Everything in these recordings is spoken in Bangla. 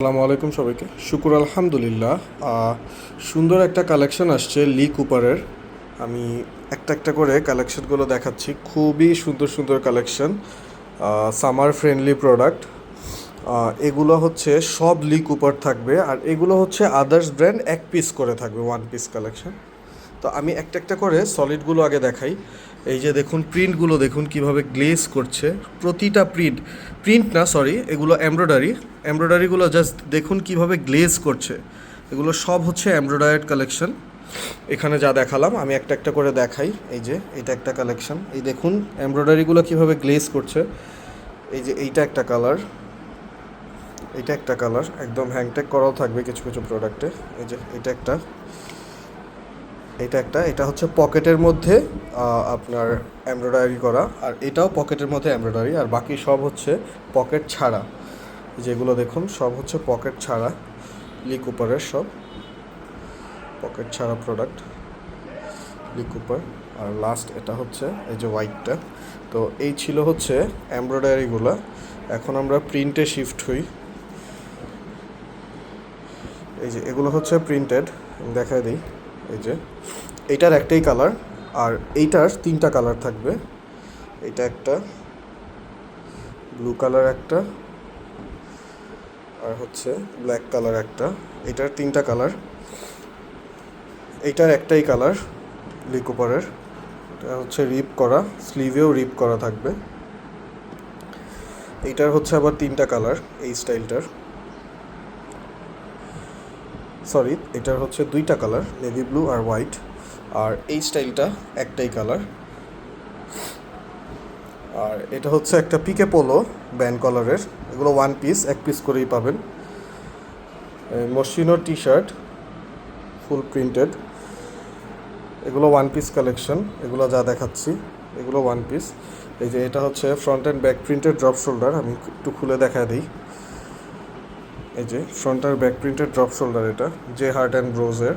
আসসালামু আলাইকুম সবাইকে। শুকুর আলহামদুলিল্লাহ। সুন্দর একটা কালেকশন আসছে লি কুপারের। আমি একটা একটা করে কালেকশনগুলো দেখাচ্ছি। খুবই সুন্দর সুন্দর কালেকশন, সামার ফ্রেন্ডলি প্রোডাক্ট। এগুলো হচ্ছে সব লি কুপার থাকবে, আর এগুলো হচ্ছে আদার্স ব্র্যান্ড এক পিস করে থাকবে, ওয়ান পিস কালেকশন। তো আমি একটা একটা করে সলিডগুলো আগে দেখাই। এই যে দেখুন, প্রিন্টগুলো দেখুন কিভাবে গ্লেজ করছে। প্রতিটা প্রিন্ট, প্রিন্ট না সরি, এগুলো এমব্রয়ডারিগুলো জাস্ট দেখুন কিভাবে গ্লেজ করছে। এগুলো সব হচ্ছে এমব্রয়ডারিড কালেকশন। এখানে যা দেখালাম আমি একটা একটা করে দেখাই। এই যে এটা একটা কালেকশন, এই দেখুন এমব্রয়ডারিগুলো কিভাবে গ্লেজ করছে। এই যে এইটা একটা কালার, এটা একটা কালার একদম হ্যাংট্যাগ করাও থাকবে কিছু কিছু প্রোডাক্টে। এই যে এটা হচ্ছে পকেটের মধ্যে আপনার এমব্রয়ডারি করা, আর এটাও পকেটের মধ্যে এমব্রয়ডারি, আর বাকি সব হচ্ছে পকেট ছাড়া। যেগুলো দেখুন সব হচ্ছে পকেট ছাড়া, লি কুপারের সব পকেট ছাড়া প্রোডাক্ট, লি কুপার। আর লাস্ট এটা হচ্ছে এই যে হোয়াইটটা। তো এই ছিল হচ্ছে এমব্রয়ডারিগুলো। এখন আমরা প্রিন্টে শিফট হই। এই যে এগুলো হচ্ছে প্রিন্টেড, দেখায় দিই। এই যে এইটার একটাই কালার, আর এইটার তিনটা কালার থাকবে। এটা একটা, ব্লু কালার একটা, আর হচ্ছে ব্ল্যাক কালার একটা। এটার তিনটা কালার, এইটার একটাই কালার লি কুপারের। এটা হচ্ছে রিপ করা, স্লিভেও রিপ করা থাকবে। এইটার হচ্ছে আবার তিনটা কালার, এই স্টাইলটার সরি, এটার হচ্ছে দুইটা কালার, নেভি ব্লু আর হোয়াইট। আর এই স্টাইলটা একটাই কালার। আর এটা হচ্ছে একটা পিকে পোলো ব্যান্ড কলারের। এগুলো ওয়ান পিস, এক পিস করেই পাবেন। মসিনো টি শার্ট ফুল প্রিন্টেড, এগুলো ওয়ান পিস কালেকশন। এগুলো যা দেখাচ্ছি এগুলো ওয়ান পিস। এই যে এটা হচ্ছে front and back printed drop shoulder, আমি একটু খুলে দেখা দিই। এই যে ফ্রন্ট আর ব্যাক প্রিন্টেড ড্রপ শোল্ডার, এটা যে হার্ট অ্যান্ড ব্রোজের।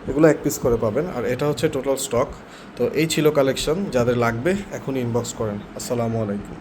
এগুলো এক পিস করে পাবেন, আর এটা হচ্ছে টোটাল স্টক। তো এই ছিল কালেকশন, যাদের লাগবে এখনই ইনবক্স করেন। আসসালামু আলাইকুম।